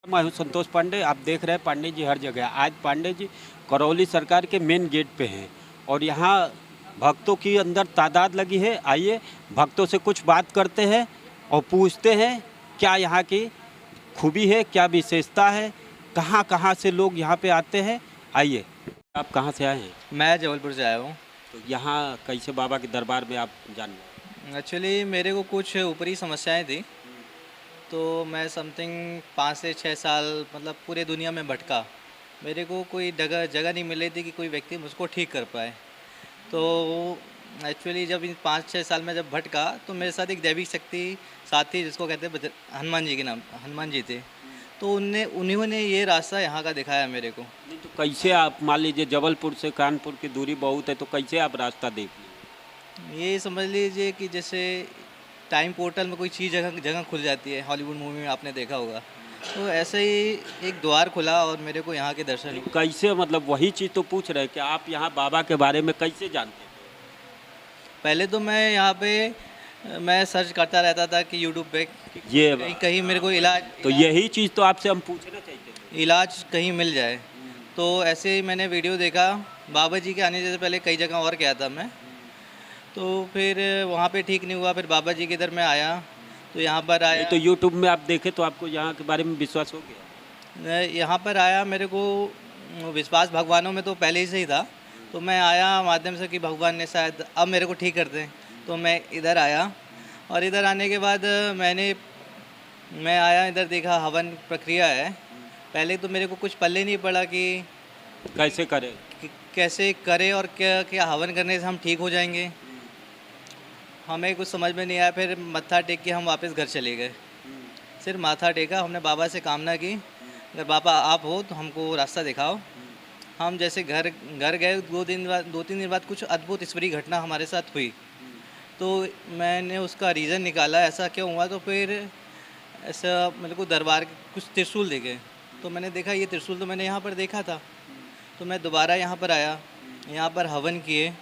मैं हूं संतोष पांडे। आप देख रहे हैं पांडे जी हर जगह। आज पांडे जी करौली सरकार के मेन गेट पे हैं और यहाँ भक्तों की अंदर तादाद लगी है। आइए भक्तों से कुछ बात करते हैं और पूछते हैं क्या यहाँ की खूबी है, क्या विशेषता है, कहाँ कहाँ से लोग यहाँ पे आते हैं। आइए। आप कहाँ से आए हैं? मैं जबलपुर से आया हूँ। तो यहाँ कैसे बाबा के दरबार में आप जान रहे एक्चुअली मेरे को कुछ ऊपरी समस्याएं थी, तो मैं समथिंग 5 से 6 साल मतलब पूरे दुनिया में भटका। मेरे को कोई जगह जगह नहीं मिल रही थी कि कोई व्यक्ति मुझको ठीक कर पाए। तो एक्चुअली जब इन 5 6 साल में जब भटका तो मेरे साथ एक दैविक शक्ति साथी जिसको कहते हैं हनुमान जी के नाम हनुमान जी थे। तो उन्हीं ने ये रास्ता यहाँ का दिखाया मेरे को। नहीं तो कैसे आप मान लीजिए जबलपुर से कानपुर की दूरी बहुत है, तो कैसे आप रास्ता देख लिए? ये समझ लीजिए कि जैसे टाइम पोर्टल में कोई चीज़ जगह जगह खुल जाती है, हॉलीवुड मूवी में आपने देखा होगा। तो ऐसे ही एक द्वार खुला और मेरे को यहाँ के दर्शन हुए। कैसे, मतलब वही चीज़ तो पूछ रहे हैं कि आप यहाँ बाबा के बारे में कैसे जानते पहले तो मैं यहाँ पे मैं सर्च करता रहता था कि यूट्यूब पे कि हैं? ये कहीं कहीं मेरे को इलाज तो यही चीज़ तो आपसे हम पूछना चाहते थे। इलाज कहीं मिल जाए। तो ऐसे ही मैंने वीडियो देखा। बाबा जी के आने से पहले कई जगह और गया था मैं। तो फिर वहाँ पे ठीक नहीं हुआ, फिर बाबा जी के इधर मैं आया, तो यहाँ पर ये आया। तो यूट्यूब में आप देखे तो आपको यहाँ के बारे में विश्वास हो गया। मैं यहाँ पर आया, मेरे को विश्वास भगवानों में तो पहले ही से ही था। तो मैं आया माध्यम से कि भगवान ने शायद अब मेरे को ठीक कर दें, तो मैं इधर आया। और इधर आने के बाद मैं आया, इधर देखा हवन प्रक्रिया है। पहले तो मेरे को कुछ पल्ले नहीं पड़ा कैसे करें? कि कैसे करें और क्या क्या हवन करने से हम ठीक हो जाएंगे। हमें कुछ समझ में नहीं आया। फिर मत्था टेक के हम वापस घर चले गए। सिर्फ माथा टेका, हमने बाबा से कामना की, अगर बाबा आप हो तो हमको रास्ता दिखाओ। हम जैसे घर घर गए, 2 3 दिन बाद कुछ अद्भुत ईश्वरीय घटना हमारे साथ हुई। तो मैंने उसका रीज़न निकाला ऐसा क्यों हुआ। तो फिर ऐसा मेरे को दरबार के कुछ त्रिशूल दिखे। तो मैंने देखा ये त्रिशूल तो मैंने यहाँ पर देखा था। तो मैं दोबारा यहाँ पर आया, यहाँ पर हवन किए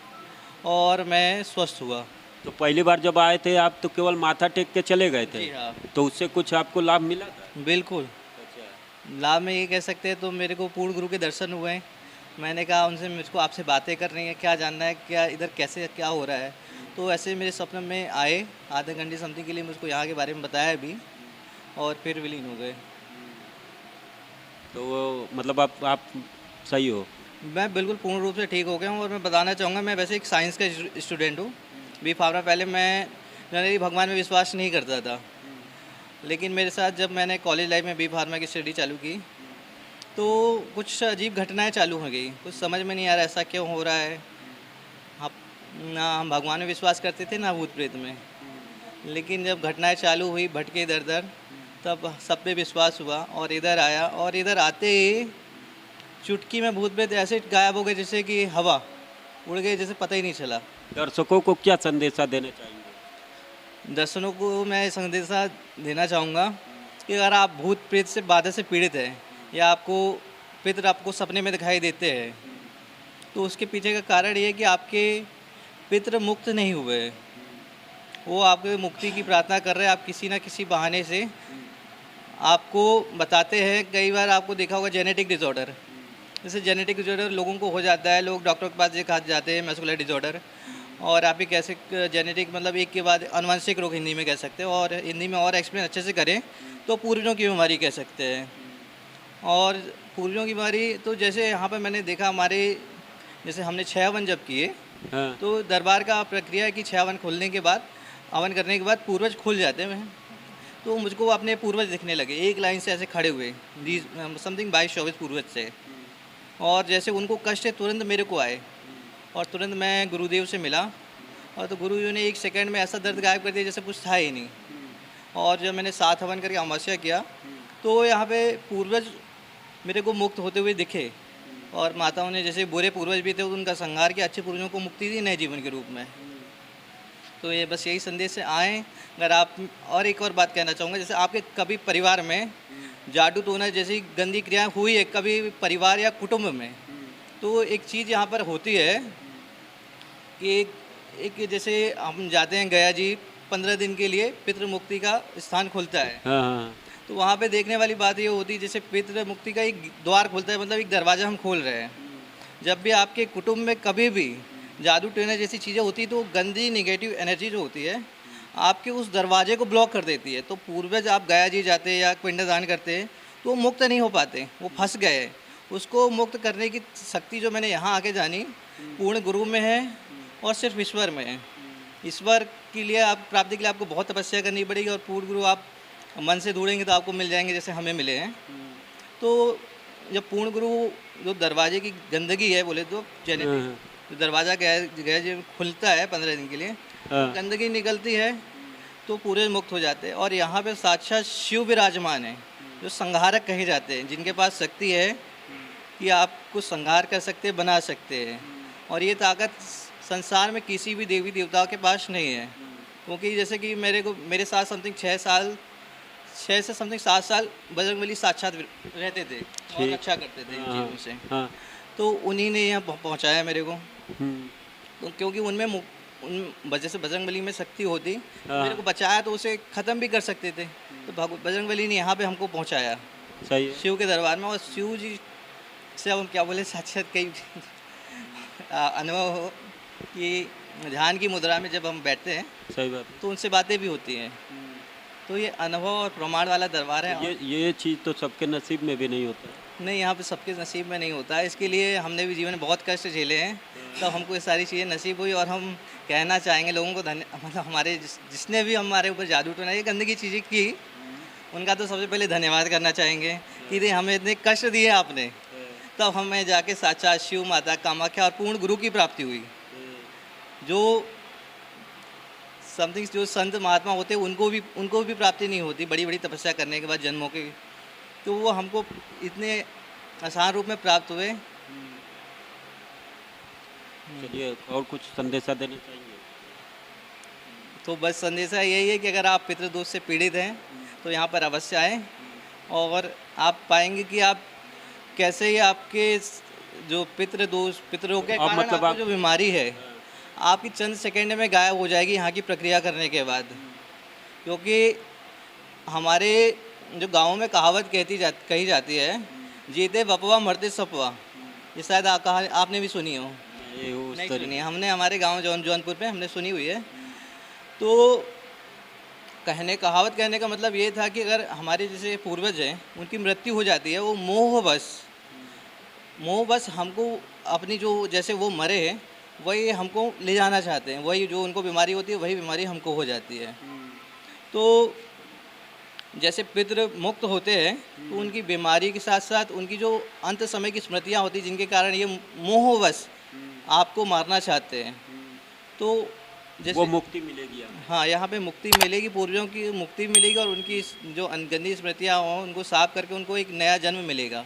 और मैं स्वस्थ हुआ। तो पहली बार जब आए थे आप तो केवल माथा टेक के चले गए थे, जी हाँ, तो उससे कुछ आपको लाभ मिला था? बिल्कुल। अच्छा। लाभ में ये कह सकते हैं, तो मेरे को पूर्ण गुरु के दर्शन हुए हैं। मैंने कहा उनसे मुझको आपसे बातें करनी है, क्या जानना है, क्या इधर कैसे क्या हो रहा है। तो ऐसे मेरे सपने में आए, आधे घंटे समथिंग के लिए मुझको यहाँ के बारे में बताया भी और फिर विलीन हो गए। तो मतलब आप सही हो? मैं बिल्कुल पूर्ण रूप से ठीक हो गया हूँ। और मैं बताना चाहूँगा, मैं वैसे एक साइंस का स्टूडेंट हूँ, बी फार्मा। पहले मैं जनरली भगवान में विश्वास नहीं करता था, लेकिन मेरे साथ जब मैंने कॉलेज लाइफ में बी फार्मा की स्टडी चालू की तो कुछ अजीब घटनाएं चालू हो गई। कुछ समझ में नहीं आ रहा ऐसा क्यों हो रहा है। हम ना हम भगवान में विश्वास करते थे ना भूत प्रेत में, लेकिन जब घटनाएं चालू हुई भटके इधर उधर, तब सब पे विश्वास हुआ और इधर आया। और इधर आते ही चुटकी में भूत प्रेत ऐसे गायब हो गए जैसे कि हवा उड़ गए, जैसे पता ही नहीं चला। दर्शकों को क्या संदेशा देना चाहेंगे? दर्शनों को मैं संदेशा देना चाहूँगा कि अगर आप भूत प्रेत से बाधा से पीड़ित हैं या आपको पितर आपको सपने में दिखाई देते हैं, तो उसके पीछे का कारण ये है कि आपके पितर मुक्त नहीं हुए हैं। वो आपके मुक्ति की प्रार्थना कर रहे हैं। आप किसी ना किसी बहाने से आपको बताते हैं। कई बार आपको देखा होगा जेनेटिक डिसऑर्डर, जैसे जेनेटिक डिसऑर्डर लोगों को हो जाता है, लोग डॉक्टर के पास दिखा जाते हैं, मस्कुलर डिसऑर्डर। और आप ही कैसे जेनेटिक मतलब एक के बाद अनुवांशिक रोग हिंदी में कह सकते हैं, और हिंदी में और एक्सप्लेन अच्छे से करें तो पूर्वजों की बीमारी कह सकते हैं। और पूर्वजों की बीमारी तो जैसे यहाँ पर मैंने देखा हमारे, जैसे हमने 6 हवन जब किए, हाँ। तो दरबार का प्रक्रिया है कि 6 हवन खुलने के बाद, हवन करने के बाद पूर्वज खुल जाते हैं। तो मुझको अपने पूर्वज दिखने लगे एक लाइन से ऐसे खड़े हुए, समथिंग 22-24 पूर्वज से। और जैसे उनको कष्ट है तुरंत मेरे को आए और तुरंत मैं गुरुदेव से मिला। और तो गुरुदेव ने 1 सेकंड में ऐसा दर्द गायब कर दिया जैसे कुछ था ही नहीं। और जब मैंने 7 हवन करके अमावस्या किया तो यहाँ पे पूर्वज मेरे को मुक्त होते हुए दिखे। और माताओं ने, जैसे बुरे पूर्वज भी थे, उनका संहार किया, अच्छे पूर्वजों को मुक्ति दी नए जीवन के रूप में। तो ये बस यही संदेश से आएँ। अगर आप, और एक और बात कहना चाहूँगा, जैसे आपके कभी परिवार में जादू टोना जैसी गंदी क्रियाएँ हुई है कभी परिवार या कुटुंब में, तो एक चीज़ यहाँ पर होती है कि एक जैसे हम जाते हैं गया जी 15 दिन के लिए, पितृ मुक्ति का स्थान खुलता है। हाँ हाँ। तो वहाँ पे देखने वाली बात ये होती है, जैसे पितृ मुक्ति का एक द्वार खुलता है, मतलब एक दरवाज़ा हम खोल रहे हैं। जब भी आपके कुटुंब में कभी भी जादू टोना जैसी चीज़ें होती हैं, तो गंदी नेगेटिव एनर्जी जो होती है आपके उस दरवाजे को ब्लॉक कर देती है। तो पूर्वज आप गया जी जाते या पिंडदान करते, तो वो मुक्त नहीं हो पाते, वो फंस गए। उसको मुक्त करने की शक्ति जो मैंने यहाँ आके जानी, पूर्ण गुरु में है और सिर्फ ईश्वर में है। ईश्वर के लिए आप प्राप्ति के लिए आपको बहुत तपस्या करनी पड़ेगी, और पूर्ण गुरु आप मन से ढूंढेंगे तो आपको मिल जाएंगे, जैसे हमें मिले हैं। तो जब पूर्ण गुरु जो दरवाजे की गंदगी है बोले तो जेनेटिक, तो दरवाज़ा गया जो खुलता है 15 दिन के लिए, गंदगी निकलती है तो पूरे मुक्त हो जाते हैं। और यहाँ पे साक्षात शिव विराजमान है, जो संहारक कहे जाते हैं, जिनके पास शक्ति है कि आपको संहार कर सकते हैं, बना सकते हैं। और ये ताकत संसार में किसी भी देवी देवताओं के पास नहीं है। क्योंकि जैसे कि मेरे साथ समथिंग 6 से समथिंग 7 साल बजरंगबली साक्षात रहते थे और रक्षा करते थे इन चीज़ों से। तो उन्हीं ने यहाँ पहुँचाया मेरे को। तो क्योंकि उन वजह से बजरंगबली में शक्ति होती, मेरे को बचाया, तो उसे ख़त्म भी कर सकते थे। तो बजरंगबली ने यहाँ पे हमको पहुँचाया, सही है। शिव के दरबार में। और शिव जी से हम क्या बोले, साक्षात कई अनुभव हो कि ध्यान की मुद्रा में जब हम बैठते हैं, सही बात। तो उनसे बातें भी होती हैं। तो ये अनुभव और प्रमाण वाला दरबार है। ये चीज़ तो सबके नसीब में भी नहीं होता। नहीं, यहाँ पे सबके नसीब में नहीं होता है। इसके लिए हमने भी जीवन में बहुत कष्ट झेले हैं, तब हमको ये सारी चीज़ें नसीब हुई। और हम कहना चाहेंगे लोगों को, मतलब हमारे जिसने भी हमारे ऊपर जादू टोना ये गंदगी चीज़ें की, उनका तो सबसे पहले धन्यवाद करना चाहेंगे कि हमें इतने कष्ट दिए आपने, तब हमें जाके साक्षात शिव माता कामाख्या और पूर्ण गुरु की प्राप्ति हुई। जो समथिंग जो संत महात्मा होते हैं उनको भी प्राप्ति नहीं होती बड़ी बड़ी तपस्या करने के बाद जन्मों की, तो वो हमको इतने आसान रूप में प्राप्त हुए। चलिए, और कुछ संदेशा देना चाहिए? तो बस संदेशा यही है कि अगर आप पितृदोष से पीड़ित हैं तो यहाँ पर अवश्य आएँ, और आप पाएंगे कि आप कैसे ही आपके जो पितरों के कारण मतलब आपको जो बीमारी है आपकी चंद सेकंड में गायब हो जाएगी यहाँ की प्रक्रिया करने के बाद। क्योंकि हमारे जो गाँव में कहावत कही जाती है, जीते बपवा मरते सपवा। ये शायद आपने भी सुनी हो। नहीं सुनी, हमने हमारे गांव जौनपुर पे हमने सुनी हुई है। तो कहावत कहने का मतलब ये था कि अगर हमारे जैसे पूर्वज हैं उनकी मृत्यु हो जाती है, वो मोहवश हमको अपनी जो जैसे वो मरे हैं वही हमको ले जाना चाहते हैं, वही जो उनको बीमारी होती है वही बीमारी हमको हो जाती है। तो जैसे पितृ मुक्त होते हैं तो उनकी बीमारी के साथ साथ उनकी जो अंत समय की स्मृतियाँ होती हैं, जिनके कारण ये मोहवश आपको मारना चाहते हैं, तो जैसे वो मुक्ति मिलेगी। हाँ, यहाँ पे मुक्ति मिलेगी, पूर्वजों की मुक्ति मिलेगी, और उनकी जो गंदी स्मृतियाँ हों उनको साफ करके उनको एक नया जन्म मिलेगा।